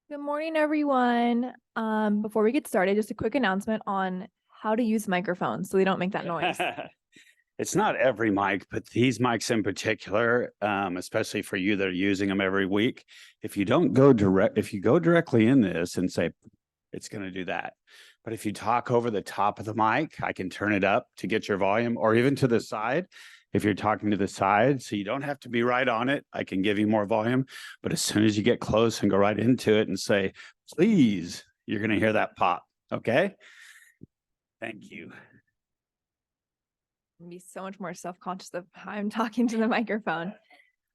Good morning, everyone. Before we get started, just a quick announcement on how to use microphones so we don't make that noise. It's not every mic, but these mics in particular, especially for you that are using them every week. If you go directly in this and say, it's going to do that. But if you talk over the top of the mic, I can turn it up to get your volume, or even to the side. If you're talking to the side, so you don't have to be right on it, I can give you more volume. But as soon as you get close and go right into it and say, please, you're going to hear that pop. Okay. Thank you. Be so much more self-conscious of how I'm talking to the microphone.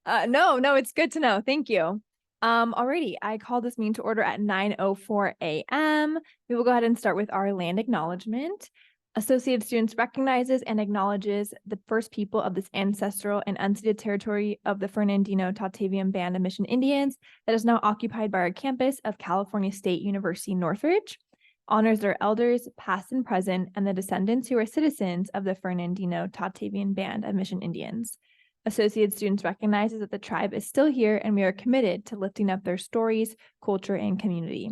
No, it's good to know. Thank you. Alrighty, I call this meeting to order at 9:04 a.m. We will go ahead and start with our land acknowledgement. Associated Students recognizes and acknowledges the first people of this ancestral and unceded territory of the Fernandino-Tataviam Band of Mission Indians that is now occupied by our campus of California State University, Northridge. Honors their elders, past and present, and the descendants who are citizens of the Fernandino-Tataviam Band of Mission Indians. Associated Students recognizes that the tribe is still here and we are committed to lifting up their stories, culture, and community.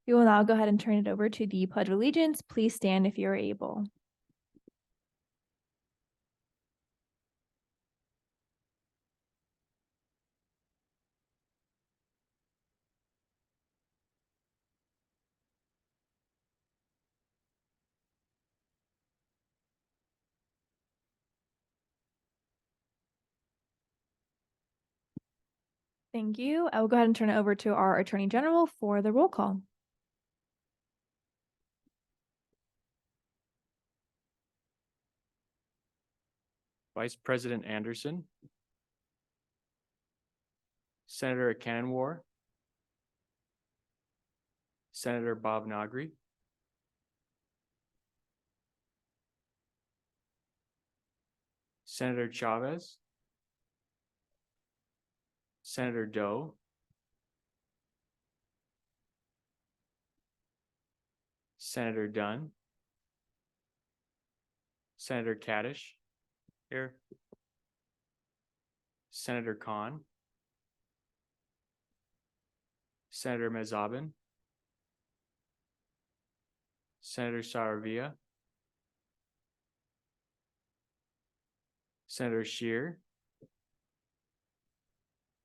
We will now go ahead and turn it over to the Pledge of Allegiance. Please stand if you are able. Thank you. I will go ahead and turn it over to our Attorney General for the roll call. Vice President Anderson, Senator Canwar, Senator Bob Nagri, Senator Chavez, Senator Doe, Senator Dunn, Senator Kaddish, here, Senator Khan, Senator Mezabin, Senator Saravia, Senator Scheer,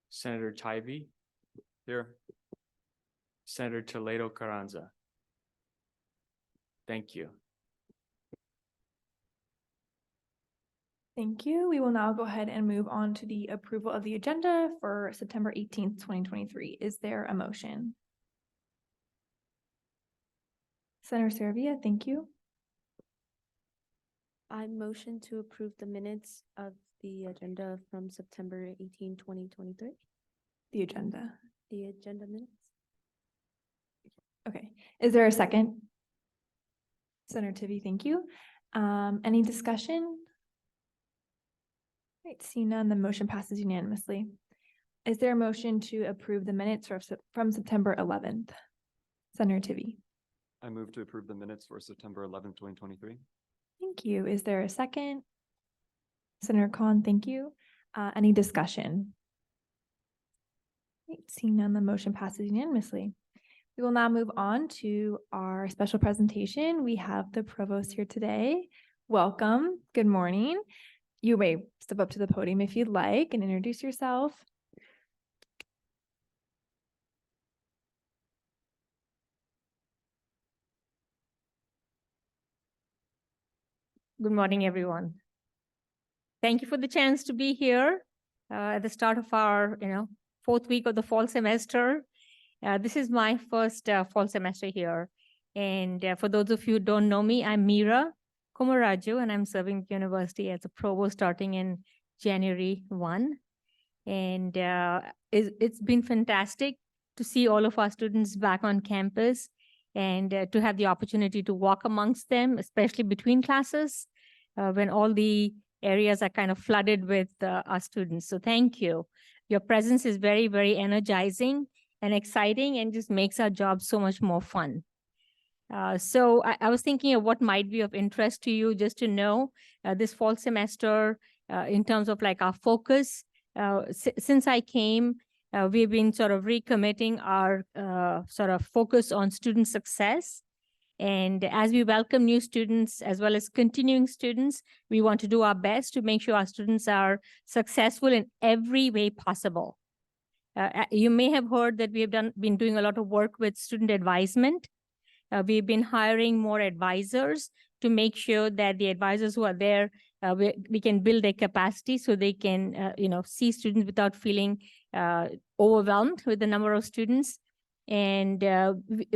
Senator Tybee, here, Senator Toledo Carranza. Thank you. Thank you. We will now go ahead and move on to the approval of the agenda for September 18th, 2023. Is there a motion? Senator Saravia, thank you. I motion to approve the minutes of the agenda from September 18, 2023. The agenda. The agenda minutes. Okay. Is there a second? Senator Tibby, thank you. Any discussion? Right, seeing none, the motion passes unanimously. Is there a motion to approve the minutes from September 11th? Senator Tibby. I move to approve the minutes for September 11th, 2023. Thank you. Is there a second? Senator Khan, thank you. Any discussion? Right, seeing none, the motion passes unanimously. We will now move on to our special presentation. We have the provost here today. Welcome. Good morning. You may step up to the podium if you'd like and introduce yourself. Good morning, everyone. Thank you for the chance to be here at the start of our, fourth week of the fall semester. This is my first fall semester here. And for those of you who don't know me, I'm Meera Kumaraju, and I'm serving the university as a provost starting in January 1. And it's been fantastic to see all of our students back on campus and to have the opportunity to walk amongst them, especially between classes, when all the areas are kind of flooded with our students. So thank you. Your presence is very, very energizing and exciting and just makes our job so much more fun. So I was thinking of what might be of interest to you just to know this fall semester in terms of like our focus. Since I came, we've been sort of recommitting our sort of focus on student success. And as we welcome new students as well as continuing students, we want to do our best to make sure our students are successful in every way possible. You may have heard that we have been doing a lot of work with student advisement. We've been hiring more advisors to make sure that the advisors who are there, we can build their capacity so they can, see students without feeling overwhelmed with the number of students. And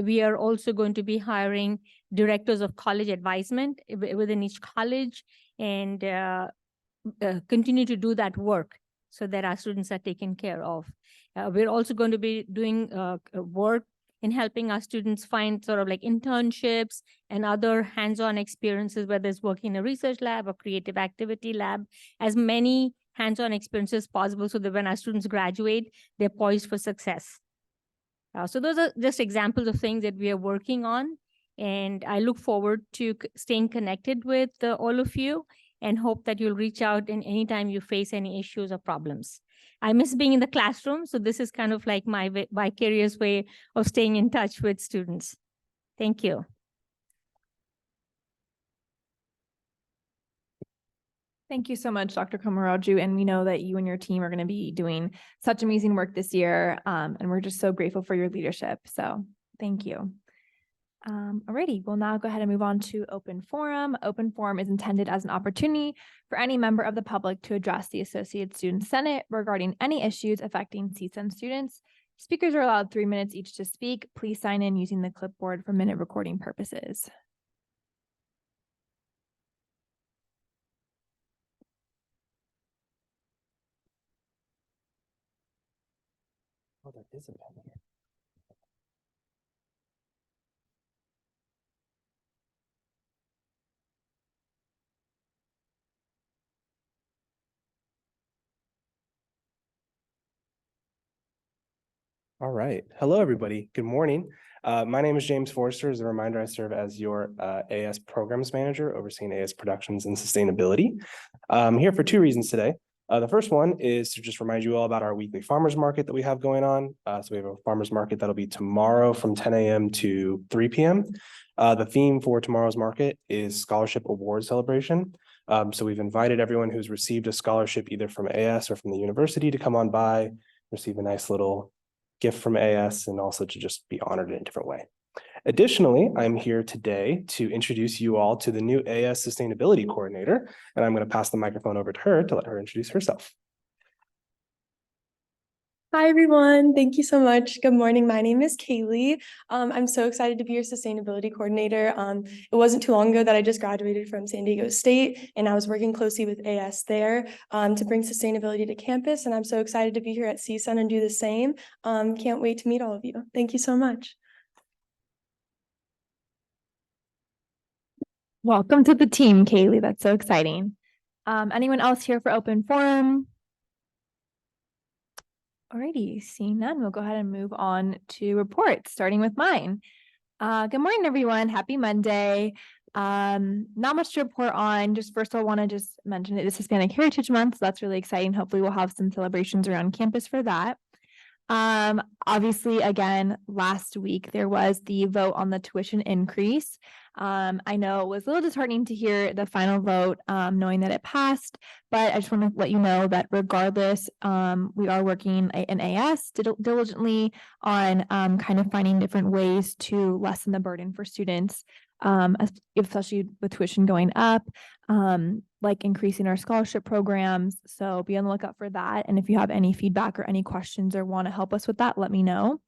we are also going to be hiring directors of college advisement within each college and continue to do that work so that our students are taken care of. We're also going to be doing work in helping our students find sort of like internships and other hands-on experiences, whether it's working in a research lab or creative activity lab, as many hands-on experiences as possible so that when our students graduate, they're poised for success. So those are just examples of things that we are working on. And I look forward to staying connected with all of you and hope that you'll reach out anytime you face any issues or problems. I miss being in the classroom, so this is kind of like my vicarious way of staying in touch with students. Thank you. Thank you so much, Dr. Komaraju. And we know that you and your team are going to be doing such amazing work this year. And we're just so grateful for your leadership. So thank you. Alrighty, we'll now go ahead and move on to open forum. Open forum is intended as an opportunity for any member of the public to address the Associate Student Senate regarding any issues affecting CSUN students. Speakers are allowed 3 minutes each to speak. Please sign in using the clipboard for minute recording purposes. Oh, there is a pen here. All right. Hello, everybody. Good morning. My name is James Forrester. As a reminder, I serve as your AS Programs Manager, overseeing AS Productions and Sustainability. I'm here for 2 reasons today. The first one is to just remind you all about our weekly farmers market that we have going on. So we have a farmers market that'll be tomorrow from 10 a.m. to 3 p.m. The theme for tomorrow's market is Scholarship Award Celebration. So we've invited everyone who's received a scholarship either from AS or from the university to come on by, receive a nice little gift from AS, and also to just be honored in a different way. Additionally, I'm here today to introduce you all to the new AS Sustainability Coordinator, and I'm going to pass the microphone over to her to let her introduce herself. Hi, everyone. Thank you so much. Good morning. My name is Kaylee. I'm so excited to be your sustainability coordinator. It wasn't too long ago that I just graduated from San Diego State, and I was working closely with AS there to bring sustainability to campus. And I'm so excited to be here at CSUN and do the same. Can't wait to meet all of you. Thank you so much. Welcome to the team, Kaylee. That's so exciting. Anyone else here for open forum? Alrighty, seeing none, we'll go ahead and move on to reports, starting with mine. Good morning, everyone. Happy Monday. Not much to report on. Just first, I want to just mention it is Hispanic Heritage Month, so that's really exciting. Hopefully, we'll have some celebrations around campus for that. Obviously, again, last week there was the vote on the tuition increase. I know it was a little disheartening to hear the final vote, knowing that it passed, but I just want to let you know that regardless, we are working in AS diligently on kind of finding different ways to lessen the burden for students, especially with tuition going up, like increasing our scholarship programs. So be on the lookout for that. And if you have any feedback or any questions or want to help us with that, let me know.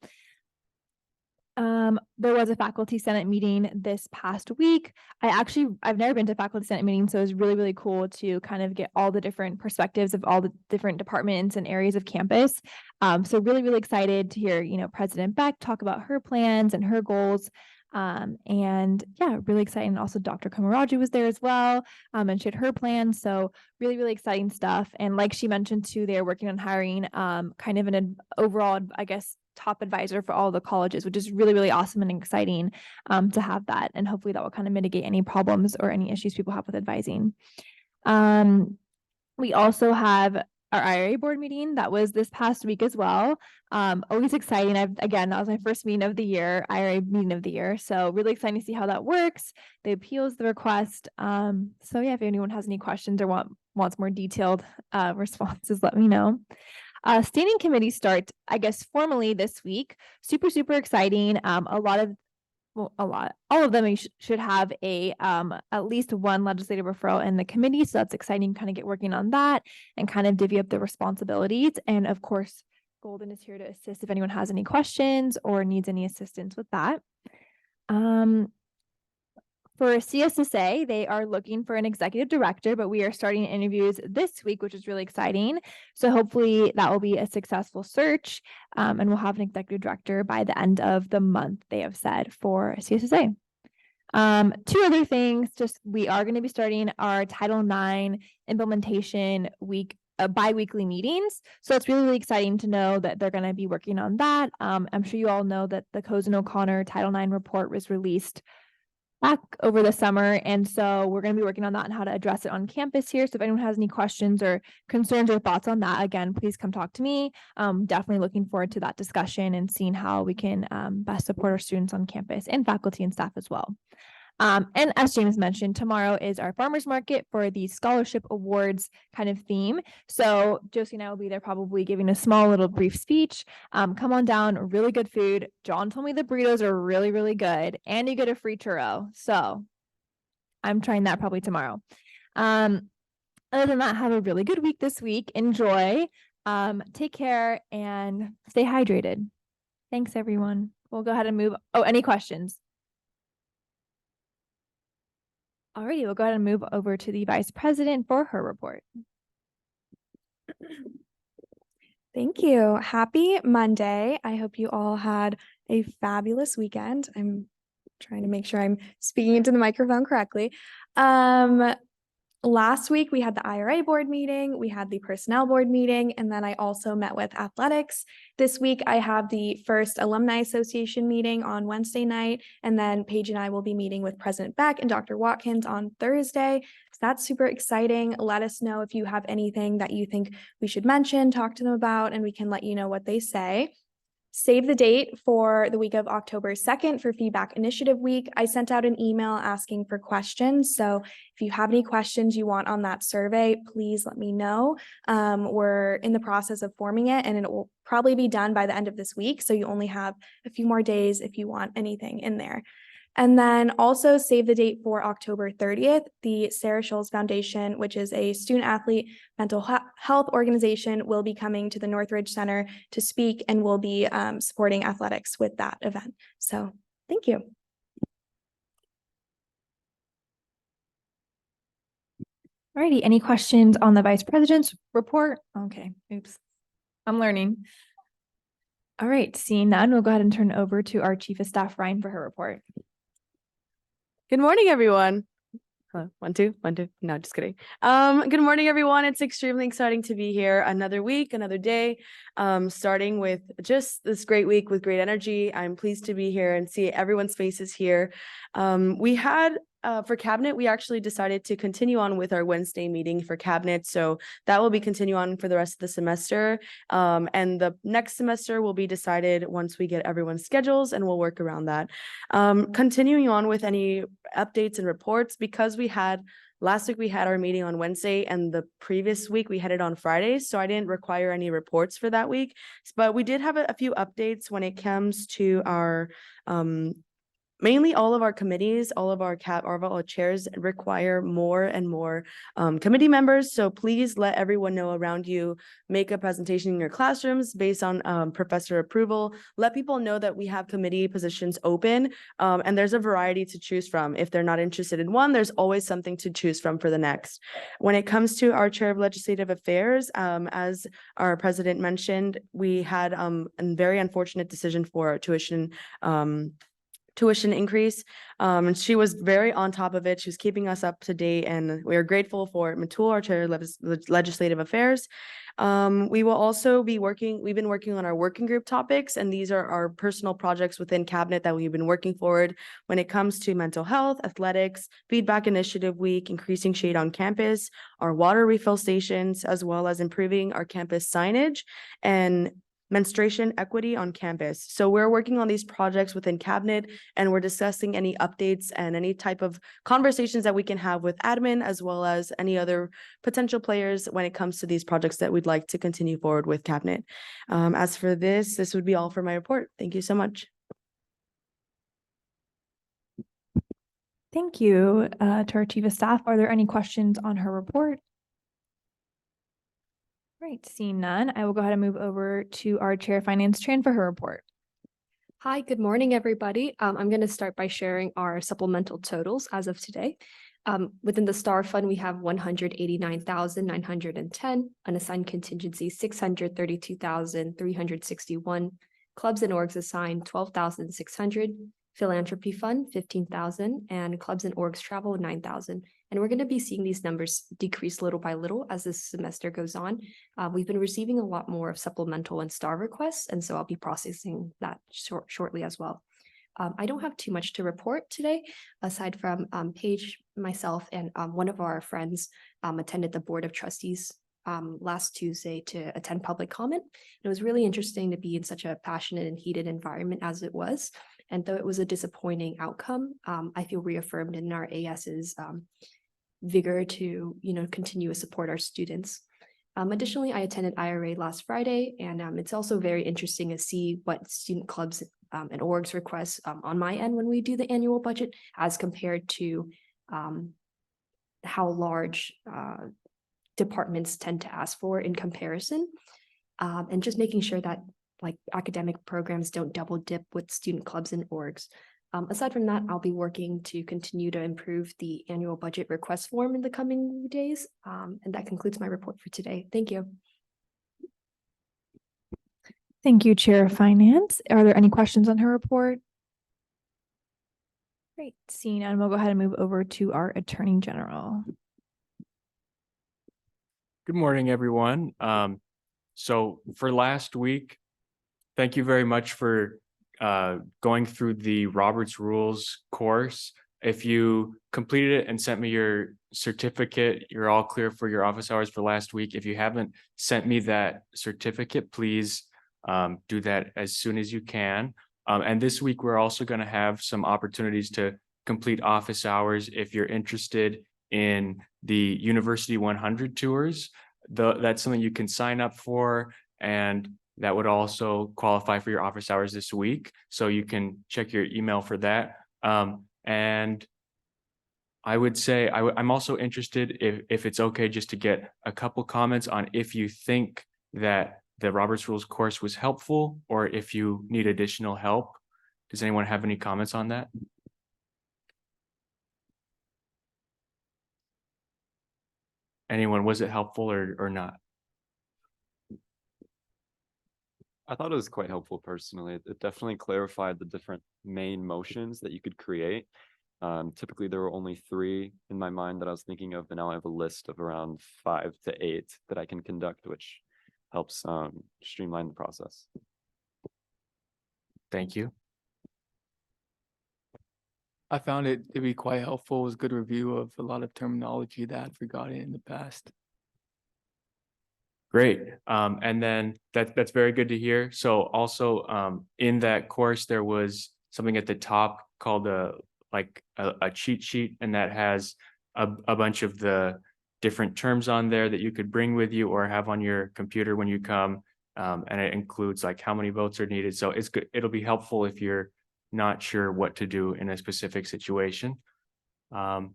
There was a faculty senate meeting this past week. I've never been to a faculty senate meeting, so it was really, really cool to kind of get all the different perspectives of all the different departments and areas of campus. So really, really excited to hear, President Beck talk about her plans and her goals. And yeah, really exciting. Also, Dr. Komaraju was there as well, and shared her plans. So really, really exciting stuff. And like she mentioned too, they're working on hiring kind of an overall, I guess, top advisor for all the colleges, which is really, really awesome and exciting to have that. And hopefully that will kind of mitigate any problems or any issues people have with advising. We also have our IRA board meeting. That was this past week as well. Always exciting. That was my first meeting of the year, IRA meeting of the year. So really exciting to see how that works. The appeals, the request. So yeah, if anyone has any questions or wants more detailed responses, let me know. Standing committee start, I guess, formally this week. Super, super exciting. All of them should have at least one legislative referral in the committee. So that's exciting, kind of get working on that and kind of divvy up the responsibilities. And of course, Golden is here to assist if anyone has any questions or needs any assistance with that. For CSSA, they are looking for an executive director, but we are starting interviews this week, which is really exciting. So hopefully that will be a successful search, and we'll have an executive director by the end of the month, they have said, for CSSA. Two other things, just we are going to be starting our Title IX implementation week, bi-weekly meetings. So it's really, really exciting to know that they're going to be working on that. I'm sure you all know that the Cozen O'Connor Title IX report was released back over the summer. And so we're going to be working on that and how to address it on campus here. So if anyone has any questions or concerns or thoughts on that, again, please come talk to me. Definitely looking forward to that discussion and seeing how we can best support our students on campus and faculty and staff as well. And as James mentioned, tomorrow is our farmers market for the scholarship awards kind of theme. So Josie and I will be there probably giving a small little brief speech. Come on down, really good food. John told me the burritos are really, really good and you get a free churro. So I'm trying that probably tomorrow. Other than that, have a really good week this week. Enjoy, take care and stay hydrated. Thanks everyone. We'll go ahead and move. Oh, any questions? Alrighty, we'll go ahead and move over to the vice president for her report. Thank you. Happy Monday. I hope you all had a fabulous weekend. I'm trying to make sure I'm speaking into the microphone correctly. Last week we had the IRA board meeting, we had the personnel board meeting, and then I also met with athletics. This week I have the first alumni association meeting on Wednesday night, and then Paige and I will be meeting with President Beck and Dr. Watkins on Thursday. So that's super exciting. Let us know if you have anything that you think we should mention, talk to them about, and we can let you know what they say. Save the date for the week of October 2nd for Feedback Initiative Week. I sent out an email asking for questions. So if you have any questions you want on that survey, please let me know. We're in the process of forming it and it will probably be done by the end of this week. So you only have a few more days if you want anything in there. And then also save the date for October 30th, the Sarah Schulz Foundation, which is a student athlete mental health organization, will be coming to the Northridge Center to speak and will be supporting athletics with that event. So thank you. Alrighty, any questions on the vice president's report? Okay, oops, I'm learning. All right, seeing none, we'll go ahead and turn over to our chief of staff, Ryan, for her report. Good morning, everyone. Hello, 1, 2, 1, 2. No, just kidding. Good morning, everyone. It's extremely exciting to be here. Another week, another day, starting with just this great week with great energy. I'm pleased to be here and see everyone's faces here. We had for cabinet, we actually decided to continue on with our Wednesday meeting for cabinet. So that will be continue on for the rest of the semester. And the next semester will be decided once we get everyone's schedules and we'll work around that. Continuing on with any updates and reports, because last week we had our meeting on Wednesday and the previous week we had it on Friday. So I didn't require any reports for that week, but we did have a few updates when it comes to our, mainly all of our committees, all of our chairs require more and more committee members. So please let everyone know around you, make a presentation in your classrooms based on professor approval. Let people know that we have committee positions open and there's a variety to choose from. If they're not interested in one, there's always something to choose from for the next. When it comes to our chair of legislative affairs, as our president mentioned, we had a very unfortunate decision for tuition tuition increase. And she was very on top of it. She was keeping us up to date, and we are grateful for Matul, our chair of legislative affairs. We will also be we've been working on our working group topics, and these are our personal projects within cabinet that we've been working forward when it comes to mental health, athletics, feedback initiative week, increasing shade on campus, our water refill stations, as well as improving our campus signage and menstruation equity on campus. So we're working on these projects within cabinet, and we're discussing any updates and any type of conversations that we can have with admin, as well as any other potential players when it comes to these projects that we'd like to continue forward with cabinet. As for this would be all for my report. Thank you so much. Thank you to our chief of staff. Are there any questions on her report? Right, seeing none, I will go ahead and move over to our chair of finance, Tran, for her report. Hi, good morning, everybody. I'm going to start by sharing our supplemental totals as of today. Within the STAR Fund, we have 189,910, unassigned contingency 632,361, clubs and orgs assigned 12,600, philanthropy fund 15,000, and clubs and orgs travel 9,000. And we're going to be seeing these numbers decrease little by little as this semester goes on. We've been receiving a lot more of supplemental and STAR requests, and so I'll be processing that shortly as well. I don't have too much to report today, aside from Paige, myself, and one of our friends attended the Board of Trustees last Tuesday to attend public comment. It was really interesting to be in such a passionate and heated environment as it was. And though it was a disappointing outcome, I feel reaffirmed in our AS's vigor to, continue to support our students. Additionally, I attended IRA last Friday, and it's also very interesting to see what student clubs and orgs request on my end when we do the annual budget as compared to how large departments tend to ask for in comparison, and just making sure that academic programs don't double dip with student clubs and orgs. Aside from that, I'll be working to continue to improve the annual budget request form in the coming days. And that concludes my report for today. Thank you. Thank you, Chair of Finance. Are there any questions on her report? Great. Seeing none, we'll go ahead and move over to our Attorney General. Good morning, everyone. So for last week, thank you very much for going through the Robert's Rules course. If you completed it and sent me your certificate, you're all clear for your office hours for last week. If you haven't sent me that certificate, please do that as soon as you can. And this week, we're also going to have some opportunities to complete office hours if you're interested in the University 100 tours. That's something you can sign up for, and that would also qualify for your office hours this week. So you can check your email for that. And I would say I'm also interested if it's okay just to get a couple comments on if you think that the Robert's Rules course was helpful or if you need additional help. Does anyone have any comments on that? Anyone, was it helpful or not? I thought it was quite helpful personally. It definitely clarified the different main motions that you could create. Typically there were only 3 in my mind that I was thinking of, but now I have a list of around 5 to 8 that I can conduct, which helps streamline the process. Thank you. I found it to be quite helpful. It was a good review of a lot of terminology that I'd forgotten in the past. Great. And then that's very good to hear. So also in that course, there was something at the top called a cheat sheet, and that has a bunch of the different terms on there that you could bring with you or have on your computer when you come. And it includes how many votes are needed. So it's good. It'll be helpful if you're not sure what to do in a specific situation. And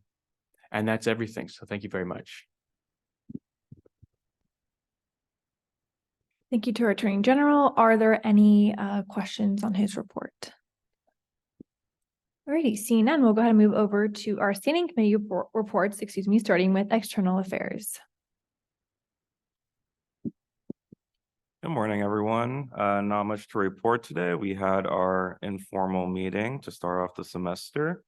that's everything. So thank you very much. Thank you to our Attorney General. Are there any questions on his report? Alrighty, seeing none, we'll go ahead and move over to our standing committee reports, starting with External Affairs. Good morning, everyone. Not much to report today. We had our informal meeting to start off the semester.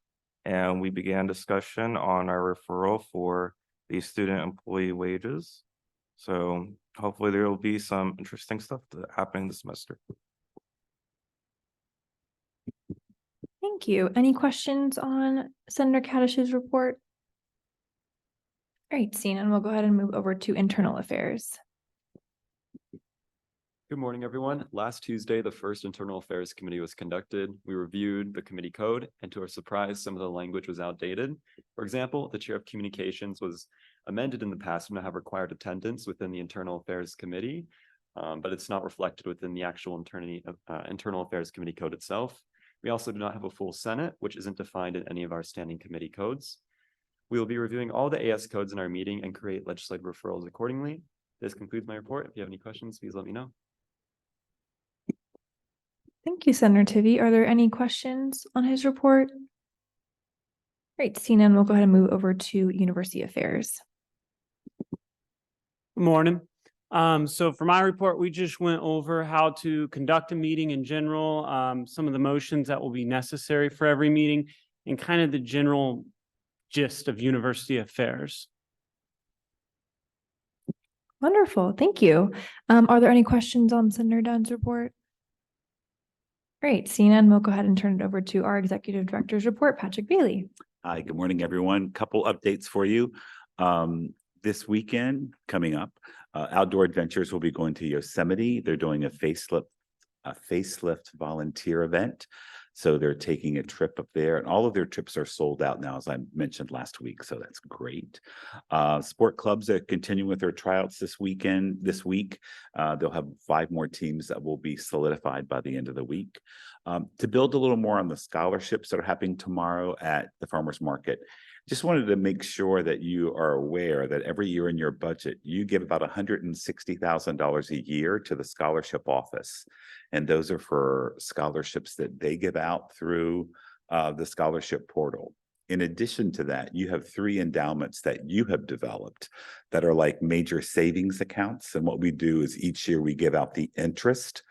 And we began discussion on our referral for the student employee wages. So hopefully there will be some interesting stuff happening this semester. Thank you. Any questions on Senator Kaddish's report? All right, seeing none, we'll go ahead and move over to internal affairs. Good morning, everyone. Last Tuesday, the first Internal Affairs Committee was conducted. We reviewed the committee code, and to our surprise, some of the language was outdated. For example, the chair of communications was amended in the past to now have required attendance within the Internal Affairs Committee, but it's not reflected within the actual Internal Affairs Committee code itself. We also do not have a full Senate, which isn't defined in any of our standing committee codes. We will be reviewing all the AS codes in our meeting and create legislative referrals accordingly. This concludes my report. If you have any questions, please let me know. Thank you, Senator Tivy. Are there any questions on his report? Great, seeing none, we'll go ahead and move over to university affairs. Good morning. So for my report, we just went over how to conduct a meeting in general, some of the motions that will be necessary for every meeting, and kind of the general gist of university affairs. Wonderful, thank you. Are there any questions on Senator Dunn's report? Great, seeing none, we'll go ahead and turn it over to our executive director's report, Patrick Bailey. Hi, good morning, everyone. Couple updates for you. This weekend coming up, Outdoor Adventures will be going to Yosemite. They're doing a facelift volunteer event. So they're taking a trip up there, and all of their trips are sold out now, as I mentioned last week. So that's great. Sport clubs are continuing with their tryouts this week. They'll have 5 more teams that will be solidified by the end of the week. To build a little more on the scholarships that are happening tomorrow at the farmers market, just wanted to make sure that you are aware that every year in your budget, you give about $160,000 a year to the scholarship office. And those are for scholarships that they give out through the scholarship portal. In addition to that, you have 3 endowments that you have developed that are like major savings accounts. And what we do is each year we give out the interest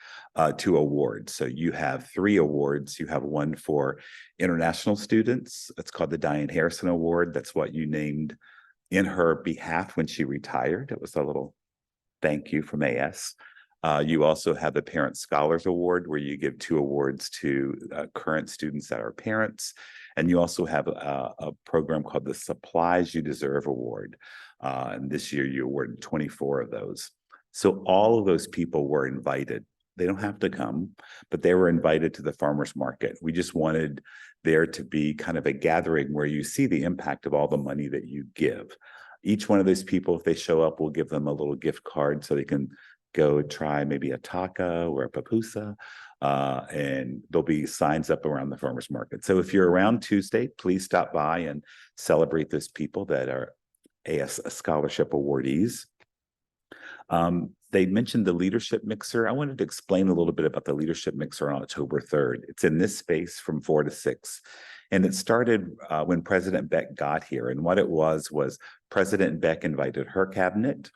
to awards. So you have 3 awards. You have one for international students. It's called the Diane Harrison Award. That's what you named in her behalf when she retired. It was a little thank you from AS. You also have the Parent Scholars Award, where you give 2 awards to current students that are parents. And you also have a program called the Supplies You Deserve Award. And this year you awarded 24 of those. So all of those people were invited. They don't have to come, but they were invited to the farmers market. We just wanted there to be kind of a gathering where you see the impact of all the money that you give. Each one of those people, if they show up, we'll give them a little gift card so they can go try maybe a taco or a pupusa, and there'll be signs up around the farmers market. So if you're around Tuesday, please stop by and celebrate those people that are AS scholarship awardees. They mentioned the leadership mixer. I wanted to explain a little bit about the leadership mixer on October 3rd. It's in this space from 4 to 6. And it started when President Beck got here. And what it was President Beck invited her cabinet,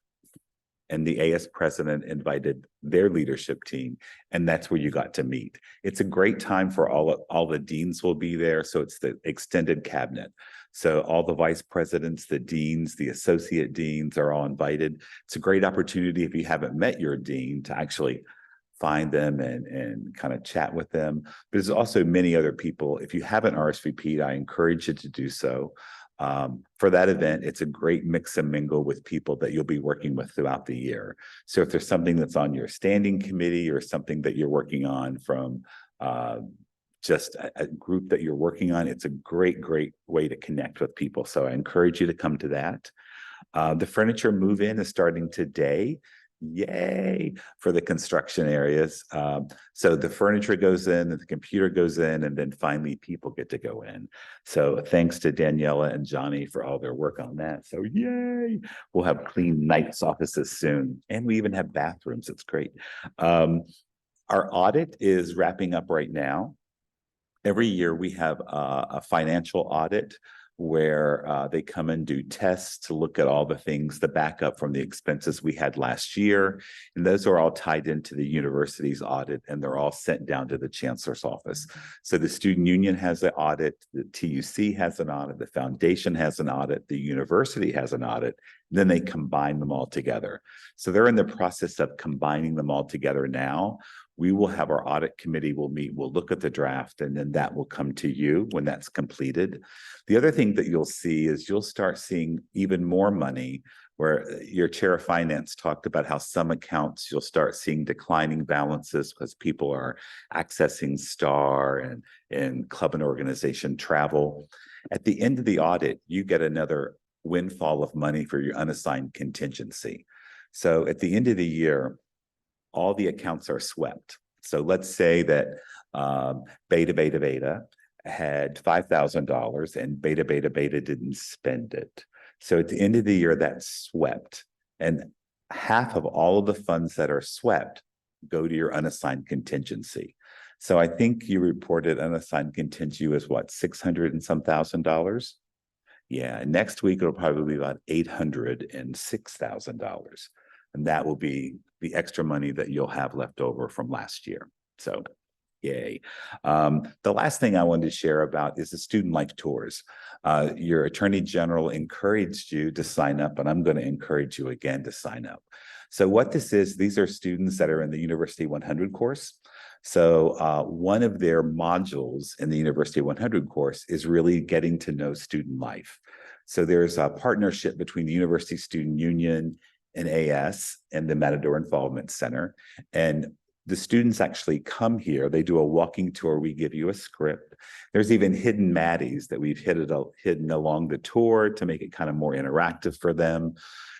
and the AS president invited their leadership team, and that's where you got to meet. It's a great time for all the deans will be there, so it's the extended cabinet. So all the vice presidents, the deans, the associate deans are all invited. It's a great opportunity if you haven't met your dean to actually find them and kind of chat with them. But there's also many other people. If you haven't RSVP'd, I encourage you to do so. For that event, it's a great mix and mingle with people that you'll be working with throughout the year. So if there's something that's on your standing committee or something that you're working on from just a group that you're working on, it's a great way to connect with people. So I encourage you to come to that. The furniture move-in is starting today. Yay for the construction areas. So the furniture goes in and the computer goes in, and then finally people get to go in. So thanks to Daniela and Johnny for all their work on that. So yay, we'll have clean nice offices soon. And we even have bathrooms. It's great. Our audit is wrapping up right now. Every year we have a financial audit where they come and do tests to look at all the things, the backup from the expenses we had last year. And those are all tied into the university's audit, and they're all sent down to the chancellor's office. So the student union has an audit, the TUC has an audit, the foundation has an audit, the university has an audit, then they combine them all together. So they're in the process of combining them all together now. We will have our audit committee will meet, we'll look at the draft, and then that will come to you when that's completed. The other thing that you'll see is you'll start seeing even more money, where your chair of finance talked about how some accounts you'll start seeing declining balances because people are accessing STAR and club and organization travel. At the end of the audit, you get another windfall of money for your unassigned contingency. So at the end of the year, all the accounts are swept. So let's say that Beta had $5,000 and Beta didn't spend it. So at the end of the year, that's swept. And half of all of the funds that are swept go to your unassigned contingency. So I think you reported unassigned contingency was what, 600 and some $1,000? Yeah, next week it'll probably be about $806,000. And that will be the extra money that you'll have left over from last year. So yay. The last thing I wanted to share about is the student life tours. Your Attorney General encouraged you to sign up, and I'm going to encourage you again to sign up. So what this is, these are students that are in the University 100 course. So one of their modules in the University 100 course is really getting to know student life. So there's a partnership between the University Student Union and AS and the Matador Involvement Center. And the students actually come here. They do a walking tour. We give you a script. There's even hidden Maddies that we've hidden along the tour to make it kind of more interactive for them.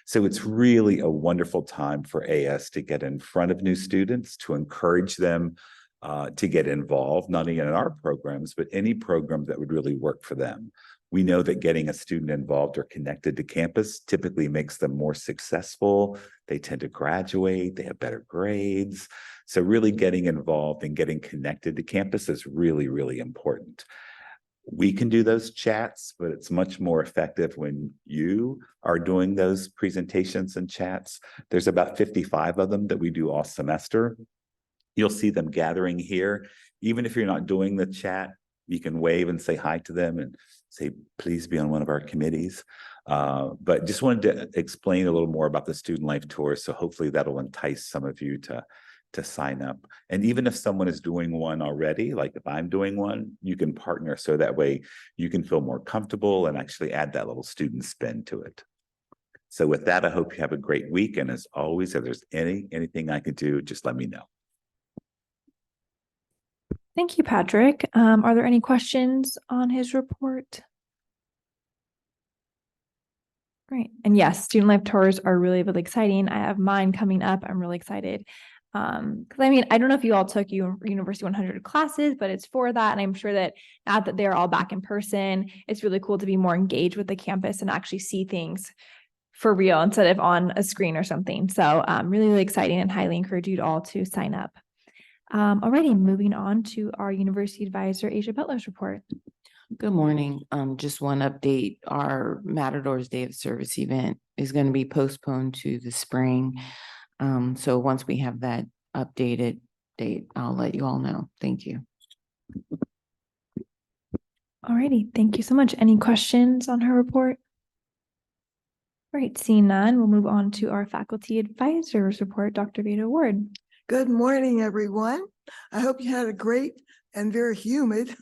So it's really a wonderful time for AS to get in front of new students, to encourage them to get involved, not only in our programs, but any program that would really work for them. We know that getting a student involved or connected to campus typically makes them more successful. They tend to graduate, they have better grades. So really getting involved and getting connected to campus is really, really important. We can do those chats, but it's much more effective when you are doing those presentations and chats. There's about 55 of them that we do all semester. You'll see them gathering here. Even if you're not doing the chat, you can wave and say hi to them and say, please be on one of our committees. But just wanted to explain a little more about the student life tour. So hopefully that'll entice some of you to sign up. And even if someone is doing one already, like if I'm doing one, you can partner so that way you can feel more comfortable and actually add that little student spin to it. So with that, I hope you have a great week. And as always, if there's anything I can do, just let me know. Thank you, Patrick. Are there any questions on his report? Great. And yes, student life tours are really, really exciting. I have mine coming up. I'm really excited. Because I mean, I don't know if you all took University 100 classes, but it's for that. And I'm sure that now that they're all back in person, it's really cool to be more engaged with the campus and actually see things for real instead of on a screen or something. So really, really exciting, and highly encourage you all to sign up. Alrighty, moving on to our University Advisor, Asia Butler's report. Good morning. Just one update. Our Matador's Day of Service event is going to be postponed to the spring. So once we have that updated date, I'll let you all know. Thank you. Alrighty, thank you so much. Any questions on her report? All right, seeing none, we'll move on to our Faculty Advisor's report, Dr. Veda Ward. Good morning, everyone. I hope you had a great and very humid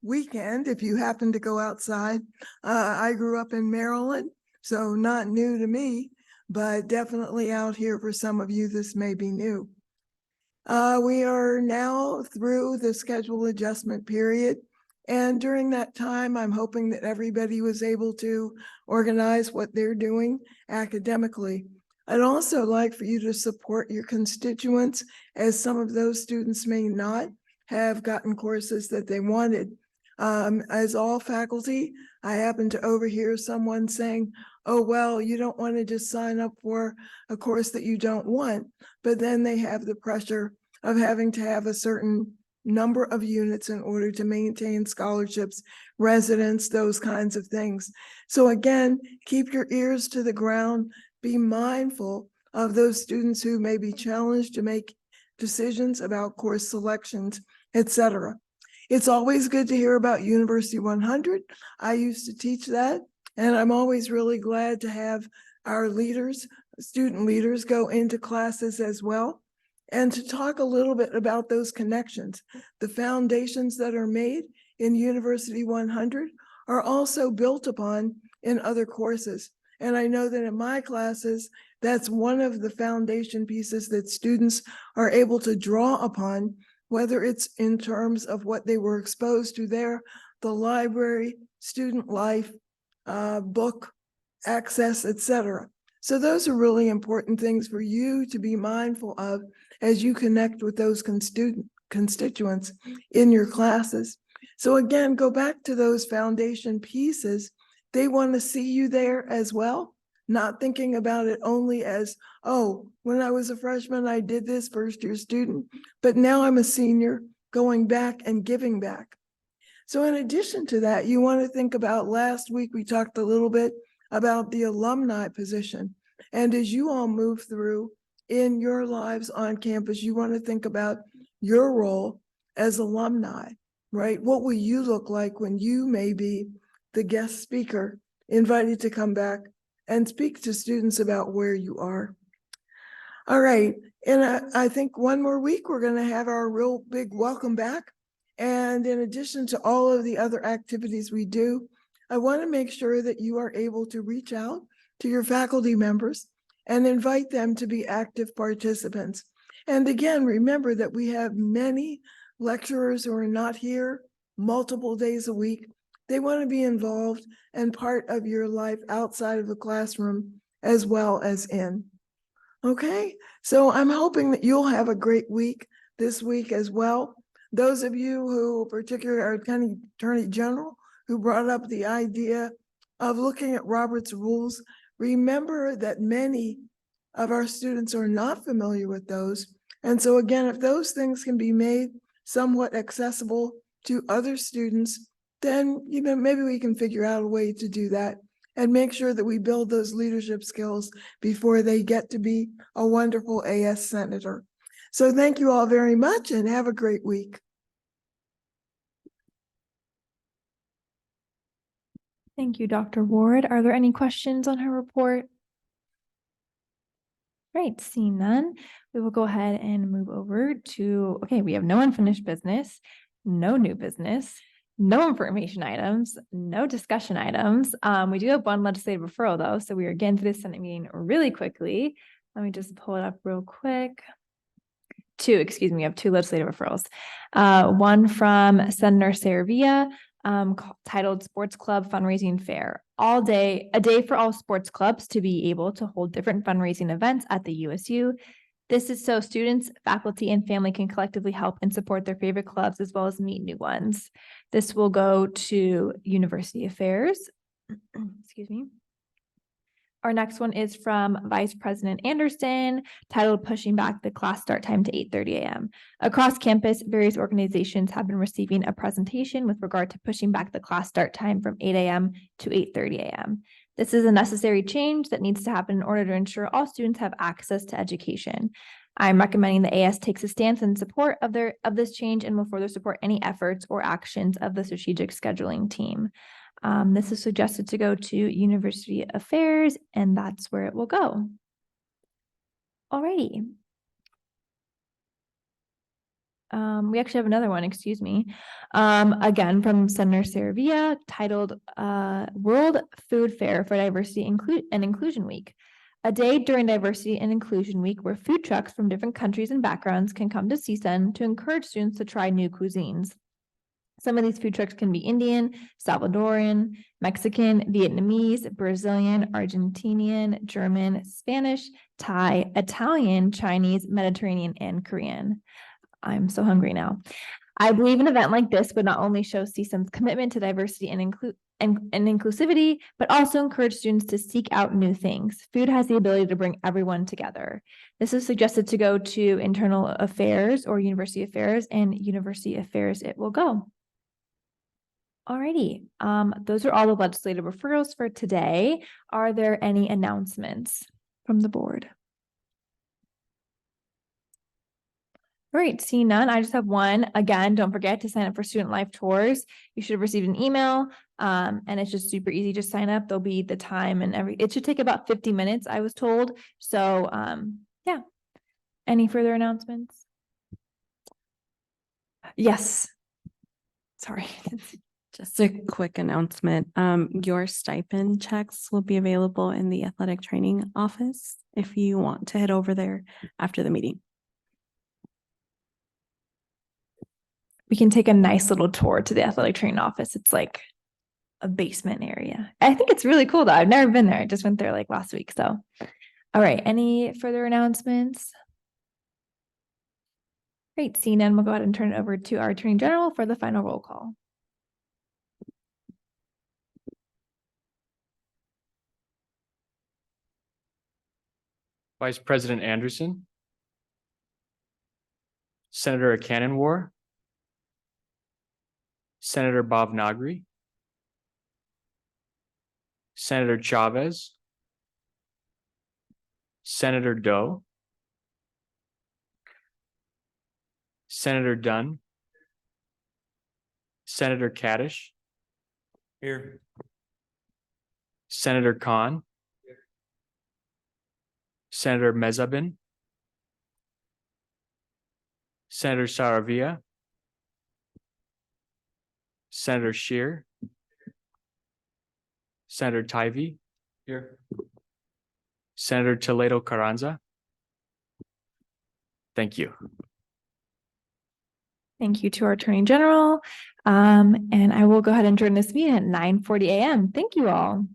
weekend if you happen to go outside. I grew up in Maryland, so not new to me, but definitely out here for some of you, this may be new. We are now through the schedule adjustment period. And during that time, I'm hoping that everybody was able to organize what they're doing academically. I'd also like for you to support your constituents, as some of those students may not have gotten courses that they wanted. As all faculty, I happened to overhear someone saying, oh, well, you don't want to just sign up for a course that you don't want, but then they have the pressure of having to have a certain number of units in order to maintain scholarships, residents, those kinds of things. So again, keep your ears to the ground, be mindful of those students who may be challenged to make decisions about course selections, etc. It's always good to hear about University 100. I used to teach that, and I'm always really glad to have our leaders, student leaders, go into classes as well, and to talk a little bit about those connections. The foundations that are made in University 100 are also built upon in other courses. And I know that in my classes, that's one of the foundation pieces that students are able to draw upon, whether it's in terms of what they were exposed to there, the library, student life, book access, etc. So those are really important things for you to be mindful of as you connect with those constituents in your classes. So again, go back to those foundation pieces. They want to see you there as well, not thinking about it only as, oh, when I was a freshman, I did this, first year student, but now I'm a senior, going back and giving back. So in addition to that, you want to think about, last week we talked a little bit about the alumni position. And as you all move through in your lives on campus, you want to think about your role as alumni, right? What will you look like when you may be the guest speaker invited to come back and speak to students about where you are? All right, and I think one more week, we're going to have our real big welcome back. And in addition to all of the other activities we do, I want to make sure that you are able to reach out to your faculty members and invite them to be active participants. And again, remember that we have many lecturers who are not here multiple days a week. They want to be involved and part of your life outside of the classroom as well as in. Okay, so I'm hoping that you'll have a great week this week as well. Those of you who, particularly our Attorney General, who brought up the idea of looking at Robert's rules, remember that many of our students are not familiar with those. And so again, if those things can be made somewhat accessible to other students, then maybe we can figure out a way to do that and make sure that we build those leadership skills before they get to be a wonderful AS senator. So thank you all very much and have a great week. Thank you, Dr. Ward. Are there any questions on her report? Great, seeing none, we will go ahead and move over to, okay, we have no unfinished business, no new business, no information items, no discussion items. We do have one legislative referral though, so we are getting to this Senate meeting really quickly. Let me just pull it up real quick. We have two legislative referrals. One from Senator Saravia, titled Sports Club Fundraising Fair. A day for all sports clubs to be able to hold different fundraising events at the USU. This is so students, faculty, and family can collectively help and support their favorite clubs as well as meet new ones. This will go to University Affairs. Excuse me. Our next one is from Vice President Anderson, titled Pushing Back the Class Start Time to 8:30 a.m. Across campus, various organizations have been receiving a presentation with regard to pushing back the class start time from 8 a.m. to 8:30 a.m. This is a necessary change that needs to happen in order to ensure all students have access to education. I'm recommending the AS takes a stance in support of this change and will further support any efforts or actions of the strategic scheduling team. This is suggested to go to University Affairs, and that's where it will go. Alrighty. We actually have another one, excuse me. Again, from Senator Saravia, titled World Food Fair for Diversity and Inclusion Week. A day during Diversity and Inclusion Week where food trucks from different countries and backgrounds can come to CSUN to encourage students to try new cuisines. Some of these food trucks can be Indian, Salvadoran, Mexican, Vietnamese, Brazilian, Argentinian, German, Spanish, Thai, Italian, Chinese, Mediterranean, and Korean. I'm so hungry now. I believe an event like this would not only show CSUN's commitment to diversity and and inclusivity, but also encourage students to seek out new things. Food has the ability to bring everyone together. This is suggested to go to internal affairs or university affairs, and university affairs it will go. Alrighty, those are all the legislative referrals for today. Are there any announcements from the board? All right, seeing none, I just have one. Again, don't forget to sign up for Student Life Tours. You should have received an email, and it's just super easy. Just sign up. There'll be the time and it should take about 50 minutes, I was told. So, yeah. Any further announcements? Yes. Sorry. Just a quick announcement. Your stipend checks will be available in the athletic training office if you want to head over there after the meeting. We can take a nice little tour to the athletic training office. It's like a basement area. I think it's really cool though. I've never been there. I just went there like last week. So, all right. Any further announcements? Great. Seeing none, we'll go ahead and turn it over to our Attorney General for the final roll call. Vice President Anderson. Senator Cannon-War. Senator Bob Nagri. Senator Chavez. Senator Doe. Senator Dunn. Senator Kaddish. Here. Senator Khan. Senator Mezabin. Senator Saravia. Senator Shear. Senator Tybee. Here. Senator Toledo Carranza. Thank you. Thank you to our Attorney General. And I will go ahead and adjourn this meeting at 9:40 a.m. Thank you all.